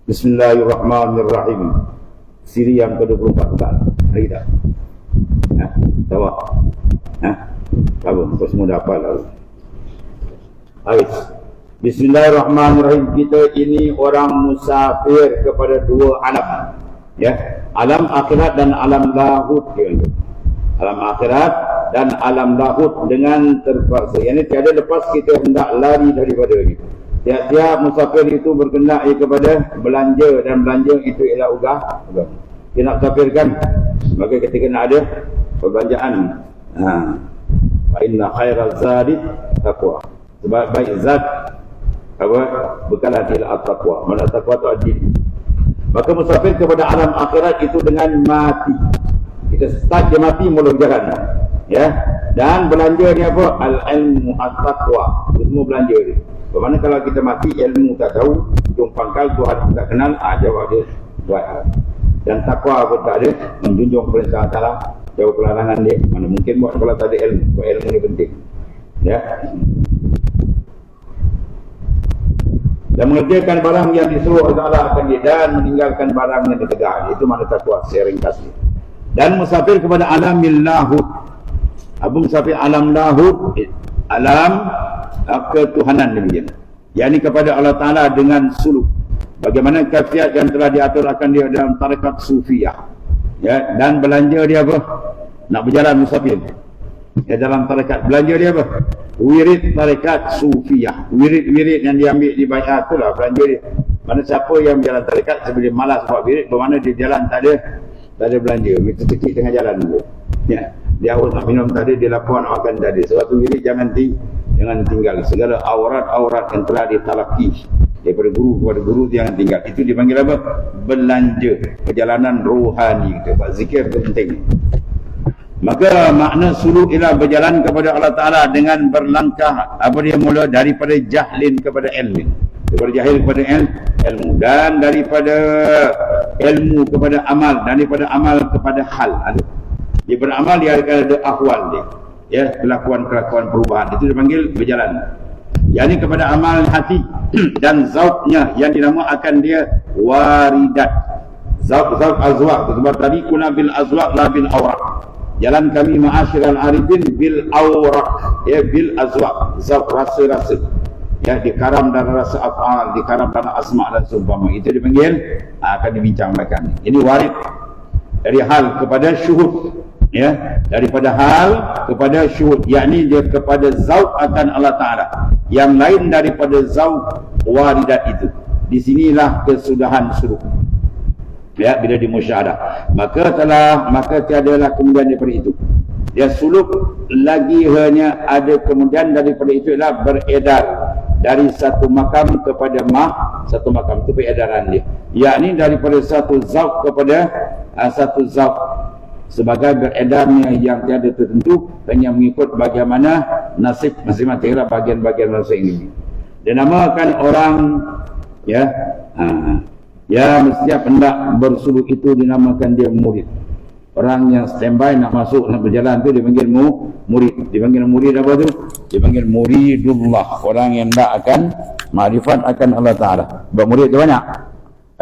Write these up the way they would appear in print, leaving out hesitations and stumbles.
Bismillahirrahmanirrahim. Siri yang ke-24 bukan? Hari tak? Tahu tak? Tahu, kau semua dah hafal lalu. Baik. Bismillahirrahmanirrahim. Kita ini orang musafir kepada dua alam. Ya, alam akhirat dan alam lahut. Alam akhirat dan alam lahut dengan terpaksa. Yang ini tiada lepas kita hendak lari daripada ini. Tiap-tiap musafir itu berkendak kepada belanja, dan belanja itu ialah ugah. Dia nak musafirkan, maka ketika nak ada perbelanjaan. Fa inna khairaz zadi taqwa. Sebab baik zat apa bekalan ila taqwa. Mana taqwa tu adil. Maka musafir kepada alam akhirat itu dengan mati. Kita start je mati mula berjalan. Ya. Dan belanja ni apa? Al-ilmu at-taqwa. Semua belanja dia. Bagaimana kalau kita mati ilmu tak tahu, hujung pangkal Tuhan tak kenal, jawab dia buat. Dan takwa pun tak ada, menjunjung perintah Allah, jauh pelarangan dia. Mana mungkin buat kalau tak ada ilmu. Buat ilmu ni penting. Ya. Dan mengerjakan barang yang disuruh Allah akan dia, dan meninggalkan barang yang ditegak. Itu mana takwa, saya ringkas dia. Dan musafir kepada alamil lahut. Abu musafir alam lahut, alam ketuhanan demikian. Yakni kepada Allah Ta'ala dengan suluk. Bagaimana kaifiat yang telah diatur akan dia dalam tarekat sufiyah. Ya, dan belanja dia apa? Nak berjalan musafir. Ya, dalam tarekat belanja dia apa? Wirid tarekat sufiyah. Wirid yang diambil di baiat itulah belanja dia. Mana siapa yang berjalan tarekat sebelum malas buat wirid, bermakna dia jalan tak ada belanja. Kita tekik tengah jalan dulu. Ya. Dia awal nak minum tadi, dia lapar nak makan tadi. Suatu wirid jangan tinggal. Segala aurat-aurat yang telah ditalaki daripada guru kepada guru jangan tinggal. Itu dipanggil apa? Belanja. Perjalanan rohani. Sebab zikir itu penting. Maka makna suluk ialah berjalan kepada Allah Ta'ala dengan berlangkah mula daripada jahlin kepada ilmu. Daripada jahil kepada ilmu. Dan daripada ilmu kepada amal. Dan daripada amal kepada hal. Dia beramal, dia ada ahwal dia. Ya, kelakuan-kelakuan perubahan. Itu dipanggil berjalan. Yang ini kepada amal hati dan zauknya yang dinamakan dia waridat. Zauk azwaq. Sebab tadi kuna bil azwaq la bil awraq. Jalan kami ma'asyiral arifin bil awraq. Ya, bil azwaq. Zauk rasa-rasa. Ya, dikaram dan rasa af'al, dikaram dan asma' dan seumpama. Itu dipanggil akan dibincangkan. Ini warid dari hal kepada syuhud. Ya, daripada hal kepada syuhud, yakni dia kepada zauq akan Allah Ta'ala, yang lain daripada zauq waridat itu. Di sinilah kesudahan suluk. Ya, bila dimusyahadah, maka tiadalah kemudian daripada itu. Ya, suluk lagi hanya ada kemudian daripada itu ialah beredar dari satu makam kepada satu makam. Itu peredaran dia, yakni daripada satu zauq kepada satu zauq, sebagai beredarnya yang tiada tertentu, hanya mengikut bagaimana nasib masing-masing bagian-bagian manusia ini. Dia namakan orang setiap hendak bersuluk itu dinamakan dia murid. Orang yang standby nak masuk nak berjalan tu dipanggil murid. Dipanggil murid apa tu? Dipanggil muridullah. Orang yang hendak akan makrifat akan Allah Ta'ala. Sebab murid tu banyak.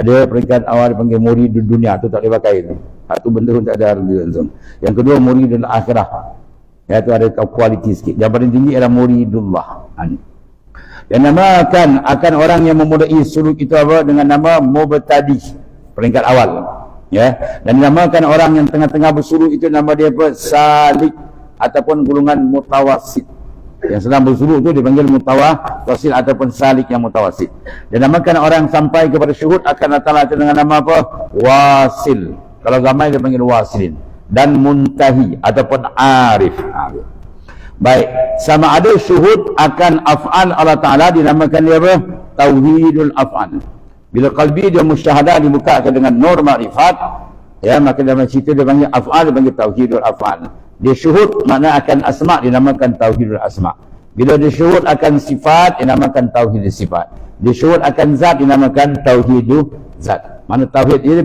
Ada peringkat awal dipanggil murid di dunia, tu tak boleh pakai tu. Satu benda pun tak ada harga tu. Yang kedua murid dan akhirah. Ya, tu ada kualiti sikit. Yang paling tinggi adalah muridullah. Yang namakan akan orang yang memulai suluk itu apa? Dengan nama mubtadi. Peringkat awal. Ya. Dan dinamakan orang yang tengah-tengah bersuluk itu nama dia apa? Salik ataupun golongan mutawassit. Yang sedang bersuluk itu dipanggil mutawassit ataupun salik yang mutawassit. Dan namakan orang sampai kepada syuhud akan datang dengan nama apa? Wasil. Kalau zamai dia panggil wasilin. Dan muntahi ataupun arif. Baik, sama ada syuhud akan af'al Allah Ta'ala dinamakan dia apa? Tauhidul af'al. Bila qalbi dia musyahadah dibukakan dengan nur ma'rifat, ya, maka dalam situ dia panggil af'al, dia panggil tauhidul af'al. Dia syuhud makna akan asma' dinamakan tauhidul asma'. Bila dia syuhud akan sifat dinamakan tauhidul sifat. Dia syuhud akan zat dinamakan tauhidul zat. Mana tauhid ini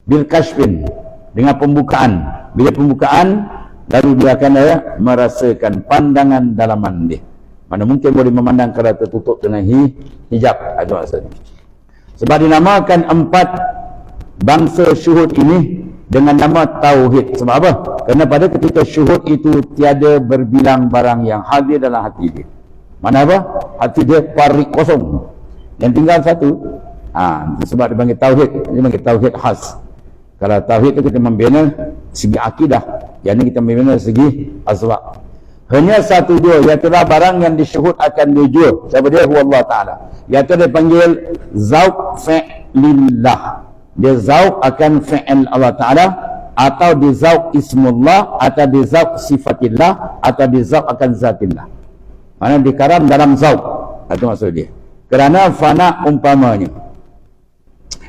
bil kashfin, dengan pembukaan. Bila pembukaan, lalu dia akan merasakan pandangan dalaman dia. Mana mungkin boleh memandang kalau tertutup dengan hijab. Itu maksudnya. Sebab dinamakan 4 bangsa syuhud ini dengan nama tauhid. Sebab apa? Kerana pada ketika syuhud itu tiada berbilang barang yang hadir dalam hati dia. Mana apa? Hati dia parik kosong. Yang tinggal satu. Sebab dia panggil tauhid. Dia panggil tauhid khas. Kalau tauhid itu kita membina segi akidah. Yang ini kita membina segi azwaq. Hanya satu dua, iaitulah barang yang disyuhud akan dijual. Siapa dia? Allah Ta'ala. Iaitu dia panggil zauq fi'lillah. Dia zauq akan fi'il Allah Ta'ala, atau dia zauq ismullah, atau dia zauq sifatillah, atau dia zauq akan zatillah. Mana dikaram dalam zauq. Itu maksud dia. Kerana fana umpamanya.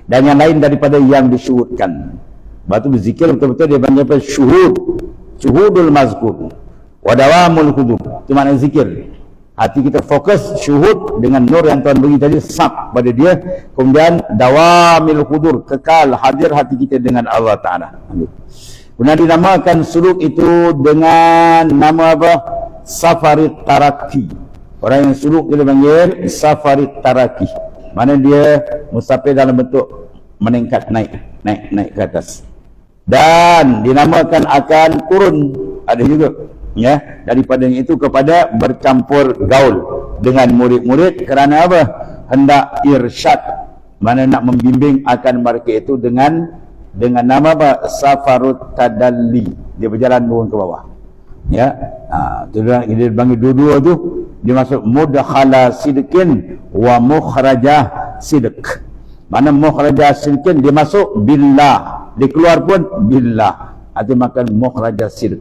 Dan yang lain daripada yang disyuhudkan. Batu berzikir betul-betul dia panggil apa? Syuhud. Syuhudul mazkur. Wadawamul hudur. Itu makna zikir. Hati kita fokus syuhud dengan nur yang Tuhan beri tadi, sab pada dia. Kemudian dawamil hudur, kekal hadir hati kita dengan Allah Ta'ala. Kemudian dinamakan suluk itu dengan nama apa? Safarit taraki. Orang yang suluk kita panggil safarit taraki. Mana dia musafir dalam bentuk meningkat, naik ke atas. Dan dinamakan akan turun. Ada juga. Ya, daripada itu kepada bercampur gaul dengan murid-murid. Kerana apa? Hendak irsyad, mana nak membimbing akan mereka itu dengan nama apa? Safarut tadalli. Dia berjalan turun ke bawah. Ya, dia panggil dua-dua tu. Dia masuk mudkhala sidqin wa mukhrajah sidq. Mana mukhrajah sidqin, dia masuk billah, dia keluar pun billah. Itu makan mukhrajah sidq.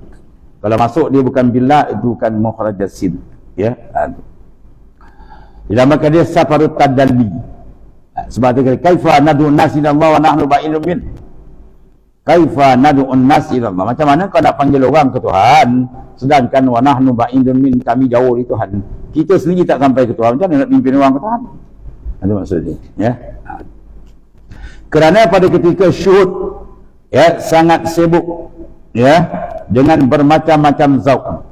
Kalau masuk dia bukan billah, itu bukan mukhrajah sidq. Ya. Dinamakan dia safarut tadalli. Sebab dia kata kaifa nad'u an-nas ila Allah wa nahnu ba'idun min. Kaifa nad'u an-nas ila Allah. Macam mana kau nak panggil orang ke Tuhan sedangkan wa nahnu ba'idun min, kami jauh dari Tuhan. Kita sendiri tak sampai ke Tuhan, macam mana nak pimpin orang ke Tuhan? Itu maksud dia, ya. Kerana pada ketika syuhud, ya, sangat sibuk, ya, dengan bermacam-macam zauq.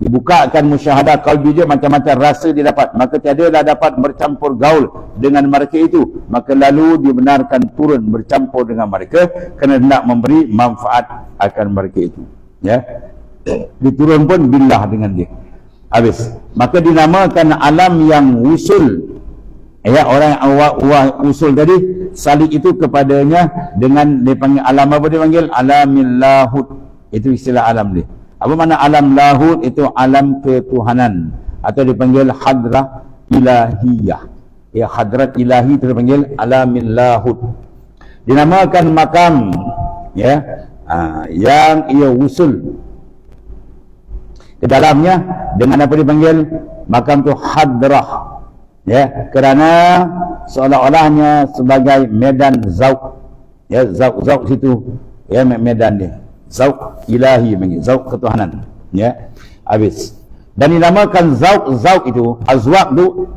Dibukakan musyahadah qalbi dia, macam-macam rasa dia dapat, maka tiadalah dapat bercampur gaul dengan mereka itu, maka lalu dibenarkan turun bercampur dengan mereka kerana nak memberi manfaat akan mereka itu, ya. Diturun pun billah dengan dia. Habis. Maka dinamakan alam yang usul. Ya, orang yang usul tadi, salik itu kepadanya dengan dia panggil alam apa, dia panggil alamil lahud. Itu istilah alam dia. Apa makna alam lahud? Itu alam ketuhanan, atau dipanggil hadrah ilahiyah. Ya, hadrat ilahi itu dipanggil alamil lahud. Dinamakan makam, ya, yang ia usul ke dalamnya dengan apa dipanggil makam tu hadrah, ya, kerana seolah-olahnya sebagai medan zauq, ya, zauq situ, ya, medan dia zauq ilahi, zauq ketuhanan, ya. Habis. Dan dinamakan zauq itu, azwaq tu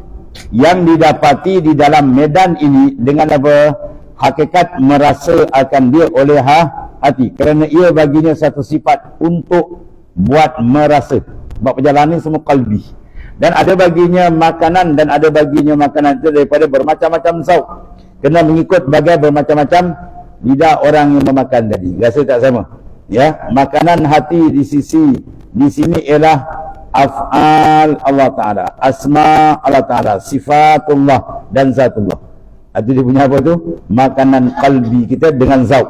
yang didapati di dalam medan ini dengan apa? Hakikat merasa akan dia oleh hati, kerana ia baginya satu sifat untuk buat merasa. Sebab perjalanan semua qalbi. Dan ada baginya makanan, dan ada baginya makanan itu daripada bermacam-macam zauq. Kena mengikut bagai bermacam-macam lidah orang yang memakan tadi. Rasa tak sama. Ya, makanan hati di sini ialah af'al Allah Ta'ala, asma Allah Ta'ala, sifatullah dan zatullah. Itu dia punya apa tu? Makanan qalbi kita dengan zauq.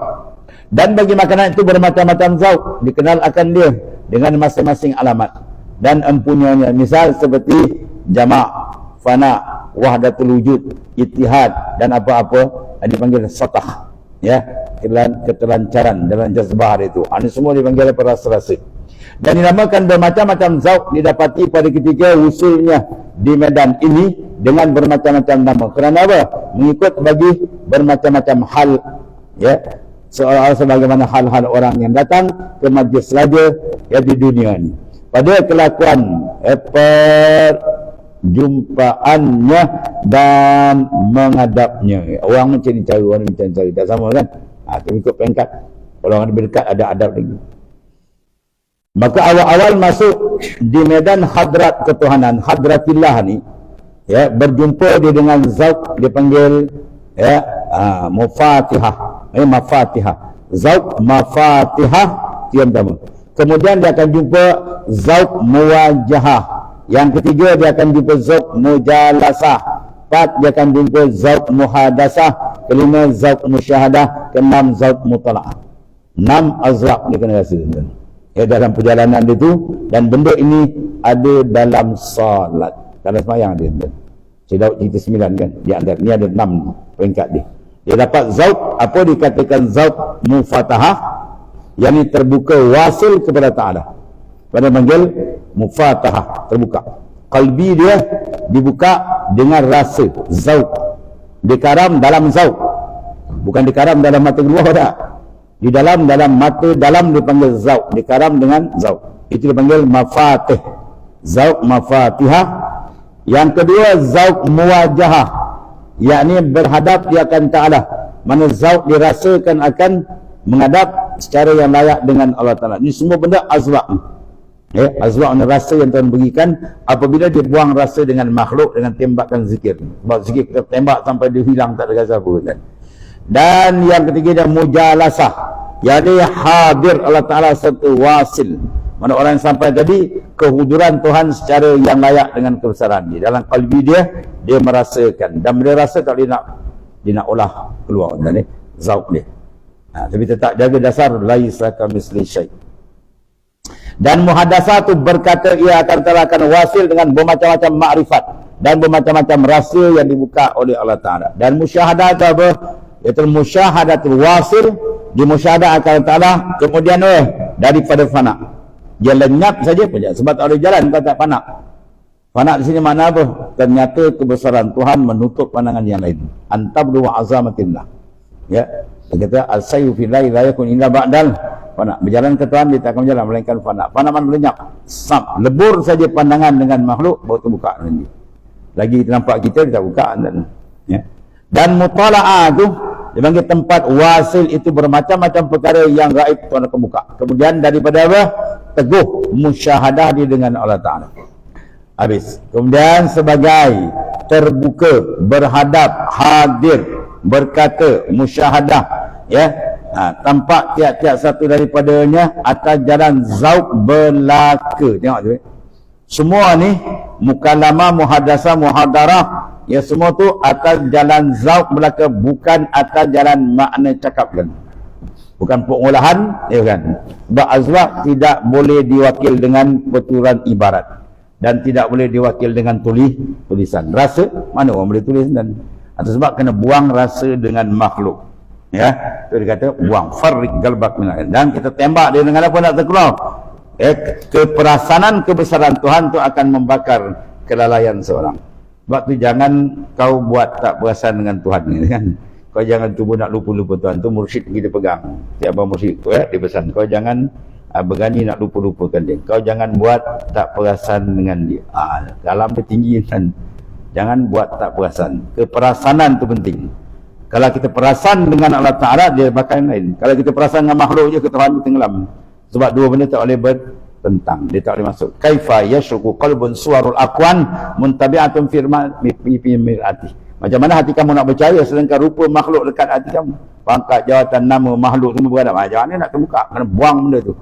Dan bagi makanan itu bermacam-macam zauq, dikenal akan dia dengan masing-masing alamat dan empunyanya. Misal seperti jama', fana, wahdatul wujud, ittihad dan apa-apa yang dipanggil satah, ya, ketelancaran dalam jazbah itu. Ini semua dipanggil rasa-rasa. Dan dinamakan bermacam-macam zauq didapati pada ketika usulnya di medan ini dengan bermacam-macam nama. Kerana apa? Mengikut bagi bermacam-macam hal, ya, seolah-olah sebagaimana hal-hal orang yang datang ke majlis raja, ya, di dunia ini. Pada kelakuan perjumpaannya dan menghadapnya. Orang macam ni cara, orang macam cara. Tak sama kan? Ikut pengkat. Kalau orang lebih dekat ada adab lagi. Maka awal-awal masuk di medan hadrat ketuhanan, hadratillah ni, ya, berjumpa dia dengan zauq, dia panggil Ya, mufatihah, mafatihah. Zauq mafatihah yang pertama. Kemudian dia akan jumpa zauq muwajahah. Yang ketiga dia akan jumpa zauq mujalasah. Empat dia akan jumpa zauq muhadasah. Kelima zauq musyahadah. Keenam zauq mutala'ah. 6 azraq dia kena rasa. Ya, dalam perjalanan dia tu, dan benda ini ada dalam salat. Dalam sembahyang dia. Saya dah cerita 9 kan. Dia ada, ni ada 6 peringkat dia. Dia dapat zauq, apa dikatakan zauq mufatahah, yang ini terbuka wasil kepada Ta'ala. Pada panggil mufatahah, terbuka. Qalbi dia dibuka dengan rasa zauq. Dikaram dalam zauq. Bukan dikaram dalam mata keluar tak. Di dalam mata dalam dipanggil zauq. Dikaram dengan zauq. Itu dipanggil mafatih. Zauq mafatihah. Yang kedua zauq muwajahah, yakni berhadap dia akan Ta'ala. Mana zauq dirasakan akan menghadap secara yang layak dengan Allah Ta'ala. Ini semua benda azwaq. Azwaq ni rasa yang Tuhan berikan apabila dia buang rasa dengan makhluk, dengan tembakan zikir. Sebab zikir kita tembak sampai dia hilang, tak ada rasa apa kan. Dan yang ketiga dia mujalasah, yakni hadir Allah Ta'ala serta wasil. Mana orang yang sampai tadi kehuduran Tuhan secara yang layak dengan kebesaran dia. Dalam qalbi dia merasakan, dan dia rasa tak boleh dia nak olah keluar dari zauq dia. Tapi tetap jaga dasar laisa kamitsli syai'. Dan muhadasah tu berkata ia akan terangkan wasil dengan bermacam-macam makrifat dan bermacam-macam rasa yang dibuka oleh Allah Ta'ala. Dan musyahadah itu apa? Iaitu musyahadatul wasil, di musyahadah akan Ta'ala, kemudian daripada fana. Dia lenyap saja saja sebab tak ada jalan kalau tak fana. Fana di sini makna apa? Ternyata kebesaran Tuhan menutup pandangan yang lain. Antabdu wa azamatillah. Ya, dia kata al-sayyu fillahi la yakun illa ba'dal fana. Berjalan ke Tuhan dia tak akan berjalan melainkan fana. Fana mana lenyap. Lebur saja pandangan dengan makhluk baru terbuka nanti. Lagi kita nampak kita tak buka dan ya. Dan mutala'ah tu dipanggil tempat wasil, itu bermacam-macam perkara yang gaib Tuhan akan buka. Kemudian daripada apa? Teguh musyahadah dia dengan Allah Ta'ala. Habis. Kemudian sebagai terbuka, berhadap, hadir, berkata, musyahadah, ya, tampak tiap-tiap satu daripadanya atas jalan zauq belaka. Tengok tu. Semua ni mukalamah, muhadasah, muhadarah, ya, semua tu atas jalan zauq belaka, bukan atas jalan makna cakap kan. Bukan pengolahan, ya kan. Sebab azwaq tidak boleh diwakil dengan peturan ibarat, dan tidak boleh diwakil dengan tulisan. Rasa mana orang boleh tulis, dan atas sebab kena buang rasa dengan makhluk. Ya, itu dia kata buang farrik galbak minal. Dan kita tembak dia dengan apa nak terkeluar. Keperasanan kebesaran Tuhan tu akan membakar kelalaian seorang. Sebab tu jangan kau buat tak perasan dengan Tuhan ni kan. Kau jangan cuba nak lupa-lupa Tuhan. Tu mursyid kita pegang. Siapa mursyid tu dia pesan. Kau jangan berani nak lupa-lupakan dia. Kau jangan buat tak perasan dengan dia. Dalam dia tinggi kan. Jangan buat tak perasan. Keperasanan tu penting. Kalau kita perasan dengan Allah Ta'ala, dia bakal lain. Kalau kita perasan dengan makhluk je, Tuhan tenggelam. Sebab dua benda tak boleh bertentang. Dia tak boleh masuk. Kaifa yashruku qalbun suwarul aqwan muntabi'atun firmati. Macam mana hati kamu nak percaya sedangkan rupa makhluk dekat hati kamu? Pangkat, jawatan, nama, makhluk semua beradab. Macam mana nak terbuka? Kena buang benda tu.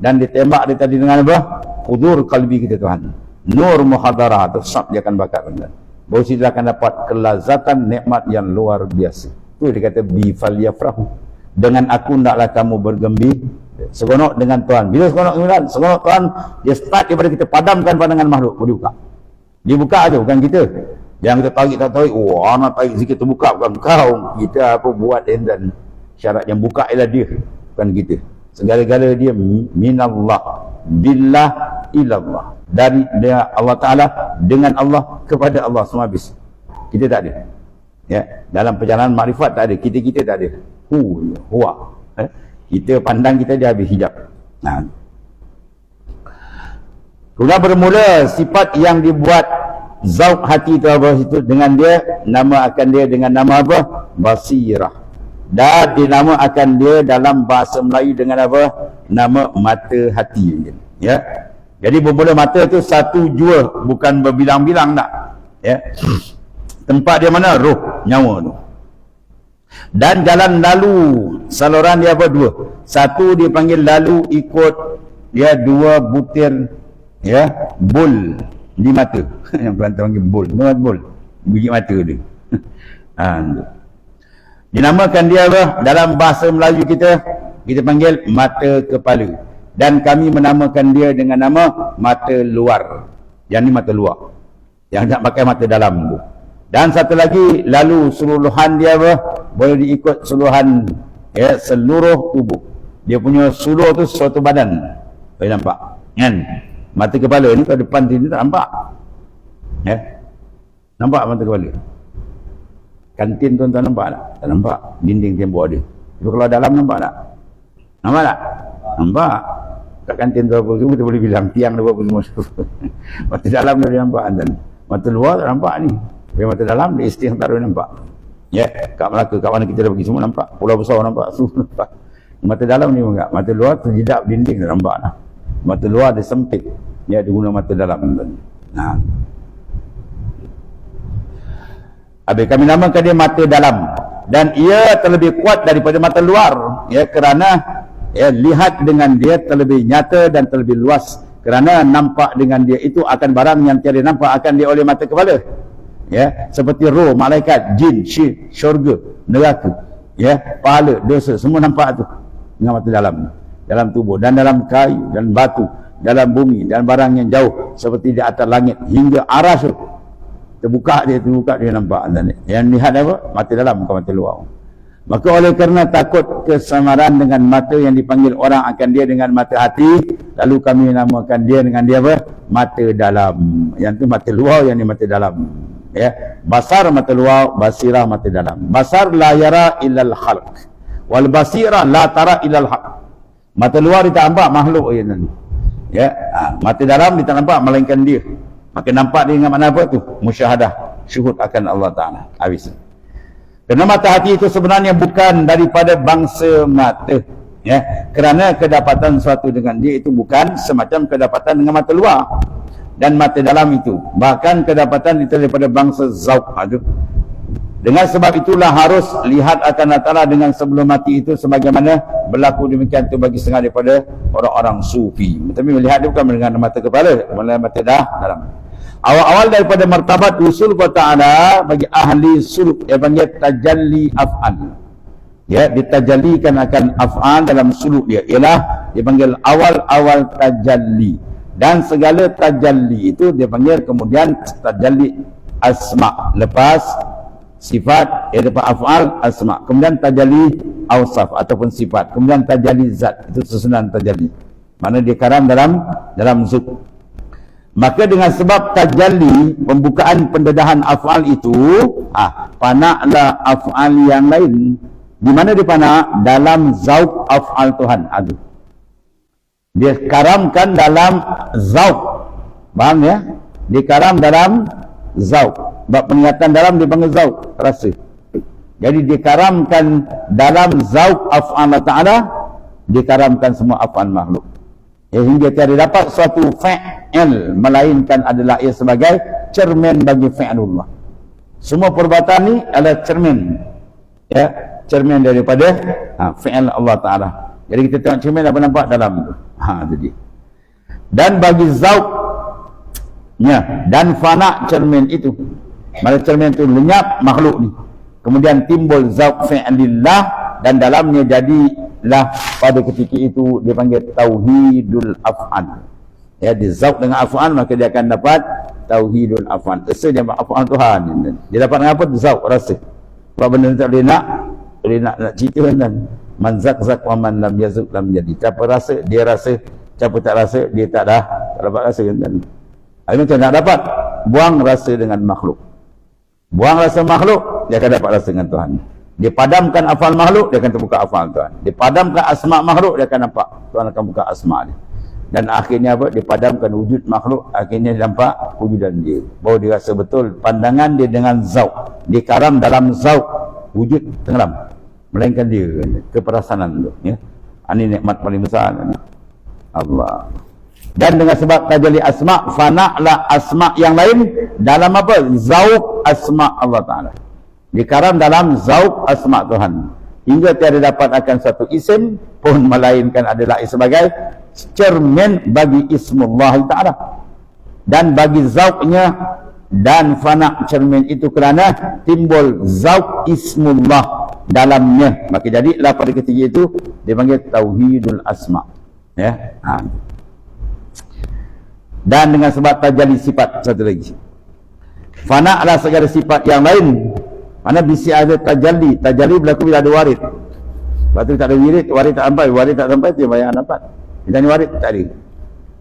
Dan ditembak dia tadi dengan apa? Hudur kalbi kita Tuhan. Nur muhadarah tu sab dia akan bakar benda. Bahawa dia akan dapat kelazatan nikmat yang luar biasa. Itu dia kata bi falyafrahu. Dengan aku ndaklah kamu bergembira. Seronok dengan Tuhan. Bila seronok Tuhan, dia start daripada kita padamkan pandangan makhluk. Boleh buka. Dia buka aja, bukan kita. Yang kita tarik tak tarik, nak tarik sikit terbuka, bukan kau. Kita apa buat dan syarat yang buka ialah dia, bukan kita. Segala-gala dia minallah, billah, ilallah. Dari dia Allah Ta'ala, dengan Allah, kepada Allah, semua habis. Kita tak ada. Ya, dalam perjalanan makrifat tak ada. Kita tak ada. Huwa. Kita pandang kita dia habis hijab. Kemudian bermula sifat yang dibuat zauq hati itu apa itu dengan dia, nama akan dia dengan nama apa? Basirah. Dan dinamakan dia dalam bahasa Melayu dengan apa? Nama mata hati. Ya. Jadi bermula mata itu satu jua, bukan berbilang-bilang tak. Ya. Tempat dia mana? Roh, nyawa tu. Dan jalan lalu saluran dia apa? Dua. Satu dia panggil lalu ikut dia dua butir ya bul di mata. Yang Kelantan panggil bul. Bul. Biji mata dia. Dinamakan dia apa? Dalam bahasa Melayu kita panggil mata kepala. Dan kami menamakan dia dengan nama mata luar. Yang ni mata luar. Yang nak pakai mata dalam tu. Dan satu lagi, lalu seluruhan dia apa? Boleh diikut seluruhan ya, seluruh tubuh. Dia punya suluh tu suatu badan. Boleh nampak? Kan? Mata kepala ni kat depan sini tak nampak. Ya? Nampak mata kepala? Kantin tuan-tuan nampak tak? Tak nampak. Dinding tembok ada. Tapi kalau dalam nampak tak? Nampak tak? Nampak. Kat kantin tu apa semua kita boleh bilang tiang tu apa semua. Mata dalam dia nampak kan? Mata luar tak nampak ni. Tapi mata dalam dia istiang tak ada nampak. Ya, kat Melaka, kat mana kita dah pergi semua nampak. Pulau besar nampak, semua nampak. Mata dalam ni enggak. Mata luar terjedap dinding tak nampak lah. Mata luar dia sempit. Ya, dia guna mata dalam. Nah. Habis kami namakan dia mata dalam. Dan ia terlebih kuat daripada mata luar. Ya, kerana ya, lihat dengan dia terlebih nyata dan terlebih luas. Kerana nampak dengan dia itu akan barang yang tiada nampak akan dia oleh mata kepala. Ya, seperti roh, malaikat, jin, syurga, neraka, ya, pahala, dosa, semua nampak tu dengan mata dalam tubuh dan dalam kayu dan batu, dalam bumi dan barang yang jauh seperti di atas langit hingga aras tu. Terbuka dia nampak. Yang lihat apa? Mata dalam, bukan mata luar. Maka oleh kerana takut kesamaran dengan mata yang dipanggil orang akan dia dengan mata hati, lalu kami namakan dia dengan dia apa? Mata dalam. Yang tu mata luar, yang ni mata dalam. Ya, basar mata luar, basirah mata dalam. Basar la yara illal khalq, wal basirah la tara illal haq. Mata luar dia tak nampak makhluk je nanti. Ya, mata dalam dia tak nampak melainkan dia. Maka nampak dia dengan mana apa tu? Musyahadah, syuhud akan Allah Taala. Habis. Kerana mata hati itu sebenarnya bukan daripada bangsa mata. Ya, kerana kedapatan suatu dengan dia itu bukan semacam kedapatan dengan mata luar dan mata dalam itu, bahkan kedapatan itu daripada bangsa zauq. Dengan sebab itulah harus lihat akan Allah Ta'ala dengan sebelum mati itu, sebagaimana berlaku demikian itu bagi setengah daripada orang-orang sufi. Tapi melihat dia bukan dengan mata kepala, melihat mata dalam. Awal-awal daripada martabat usul kepada Ta'ala bagi ahli suluk, dia panggil tajalli af'al. Ya, ditajallikan akan af'al dalam suluk dia, ialah dia panggil awal-awal tajalli. Dan segala tajalli itu dia panggil kemudian tajalli asma, lepas sifat, lepas af'al asma, kemudian tajalli awsaf ataupun sifat, kemudian tajalli zat. Itu susunan tajalli, mana dia karam dalam zut. Maka dengan sebab tajalli, pembukaan pendedahan af'al itu, panaklah af'al yang lain. Di mana dia panak? Dalam zauq af'al Tuhan. Dia karamkan dalam zauq. Faham ya? Dia karam dalam zauq. Sebab peningatan dalam dia panggil zauq, rasa. Jadi dia karamkan dalam zauq af'al Ta'ala, dia karamkan semua af'al makhluk. Hingga tiada dapat suatu fa'il melainkan adalah ia sebagai cermin bagi fa'ilullah. Semua perbuatan ni adalah cermin. Ya, cermin daripada fa'il Allah Ta'ala. Jadi kita tengok cermin apa nampak dalam tu. Jadi. Dan bagi zauqnya dan fana cermin itu, mana cermin itu lenyap makhluk ni, kemudian timbul zauq fi'lillah, dan dalamnya jadilah pada ketika itu dia panggil tauhidul af'al. Ya, dia zauq dengan af'al, maka dia akan dapat tauhidul af'al. Rasa dia af'al Tuhan. Dia dapat dengan apa? Zauq, rasa. Sebab benda tak boleh nak cerita kan. Man zak wa man lam yazuk lam jadi. Siapa rasa, dia rasa. Siapa tak rasa, dia tak dapat rasa kan. Macam nak dapat buang rasa dengan makhluk. Buang rasa makhluk, dia akan dapat rasa dengan Tuhan. Dia padamkan afal makhluk, dia akan terbuka afal Tuhan. Dia padamkan asma makhluk, dia akan nampak Tuhan akan buka asma dia. Dan akhirnya apa? Dia padamkan wujud makhluk, akhirnya dia nampak wujudan dia. Bahawa dia rasa betul pandangan dia dengan zauq. Dia karam dalam zauq, wujud tenggelam, melainkan dia keperasanan tu, ya. Ini nikmat paling besar Allah. Dan dengan sebab tajalli asma, fana'lah asma yang lain dalam apa? Zauq asma Allah Ta'ala. Dikaram dalam zauq asma Tuhan. Hingga tiada dapat akan satu isim pun melainkan adalah sebagai cermin bagi ismullah ta'ala. Dan bagi zauqnya dan fana cermin itu kerana timbul zauq ismullah dalamnya. Maka jadilah pada ketiga itu dipanggil tauhidul asma. Ya. Dan dengan sebab tajalli sifat satu lagi. Fana adalah segala sifat yang lain. Mana bisi ada tajalli. Tajalli berlaku bila ada warid. Lepas tu tak ada warid tak sampai. Warid tak sampai, dia bayang dapat. Kita ni warid tak ada.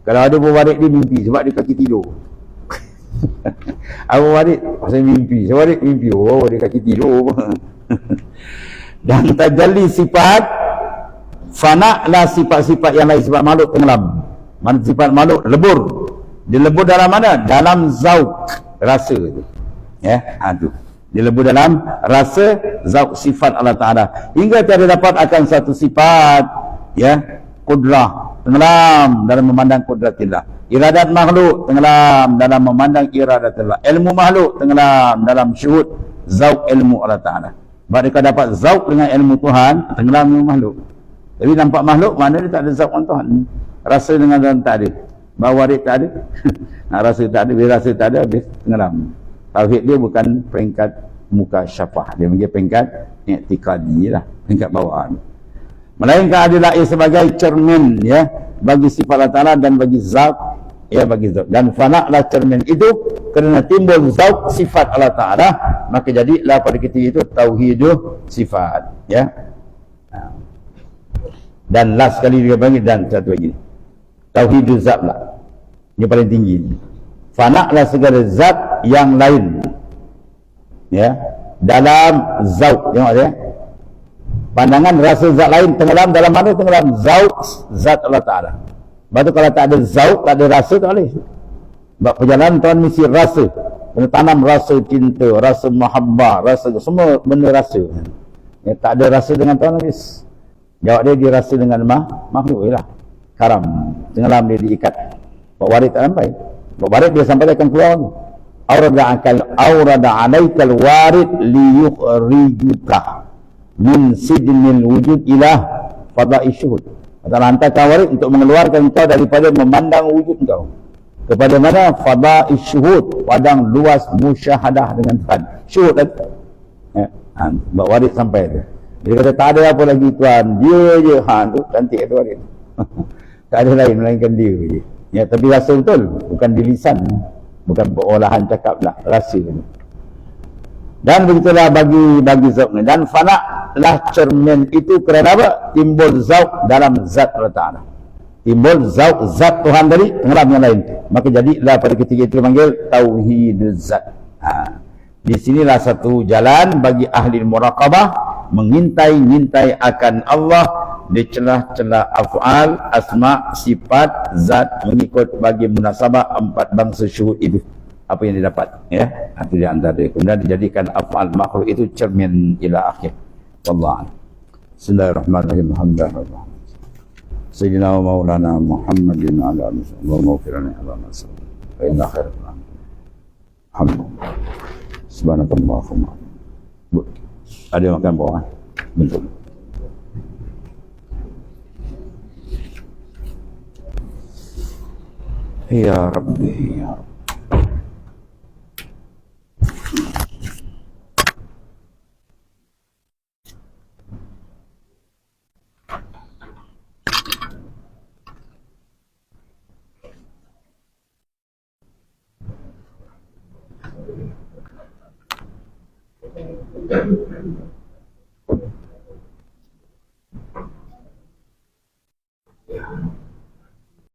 Kalau ada pun warid dia mimpi sebab dia kaki tidur. Apa warid? Pasal mimpi. Saya warid mimpi. Oh, dia kaki tidur. Dan tajalli sifat, fana lah sifat-sifat yang lain. Sifat makhluk tenggelam. Mana sifat makhluk lebur. Dia lebur dalam mana? Dalam zauq, rasa tu. Ya, tu. Dia lebur dalam rasa zauq sifat Allah Ta'ala. Hingga tiada dapat akan satu sifat, ya, kudrah, tenggelam dalam memandang kudratillah. Iradat makhluk, tenggelam dalam memandang iradatillah. Ilmu makhluk, tenggelam dalam syuhud zauq ilmu Allah Ta'ala. Mereka dapat zauq dengan ilmu Tuhan, tenggelam ilmu makhluk. Tapi nampak makhluk, mana dia tak ada zauq dengan Tuhan. Rasa dengan Tuhan tak ada. Bahawa dia tak ada. Rasa tak ada, bila rasa tak ada, habis tenggelam. Tauhid dia bukan peringkat muka syafah. Dia menjadi peringkat i'tiqadi lah. Peringkat bawaan. Melainkan adalah sebagai cermin, ya, bagi sifat Allah Ta'ala dan bagi zat, ya, bagi zat. Dan fana'lah cermin itu kerana timbul zat sifat Allah Ta'ala, maka jadilah pada ketika itu tauhiduh sifat, ya. Dan last sekali dia panggil, dan satu lagi tauhiduh zat lah. Ini paling tinggi. Fana'lah segala zat yang lain, ya, dalam zauq. Tengok dia, pandangan rasa zat lain tenggelam dalam mana? Tenggelam zauq zat Allah Ta'ala. Lepas tu kalau tak ada zauq, tak ada rasa, tak boleh. Sebab perjalanan Tuhan mesti rasa. Kena tanam rasa cinta, rasa mahabbah, rasa semua benda rasa. Ya, tak ada rasa dengan Tuhan habis. Jawab dia rasa dengan makhluk je lah. Karam, tenggelam dia diikat. Pak warid tak sampai. Pak warid dia sampai dia akan keluar. Aurada alaikal warid liyukhrijuka min sidnil wujud ilah fada'i syuhud. Kata hantarkan warid untuk mengeluarkan kau daripada memandang wujud kau kepada mana? Fada'i syuhud, padang luas musyahadah dengan Tuhan. Syuhud tadi, ya, Pak warid sampai tu. Dia kata tak ada apa lagi Tuhan, dia je. Tu cantik tu warid. Tak ada lain melainkan dia je. Ya, tapi rasa betul, bukan di lisan, bukan perolahan cakap lah, rasa. Dan begitulah bagi zauq ni. Dan fana lah cermin itu kerana apa? Timbul zauq dalam zat Allah Ta'ala. Timbul zauq zat Tuhan tadi, tenggelam yang lain. Maka jadilah pada ketika itu dipanggil tauhidul zat. Di sinilah satu jalan bagi ahli muraqabah, mengintai akan Allah di celah-celah af'al, asma, sifat, zat, mengikut bagi munasabah empat bangsa syuhud itu. Apa yang didapat, ya, itu di antara dia. Kemudian dijadikan af'al makhluk itu cermin ila akhir. Wallah. Bismillahirrahmanirrahim. Alhamdulillah. Sayyidina wa maulana Muhammadin ala alihi wa maghfirana ala nasr. Wa inna khairal alhamdulillah. Subhanakallahumma. Ada makan bawah. Bentuk. Ya Rabbi, ya Rabbi. Thank you.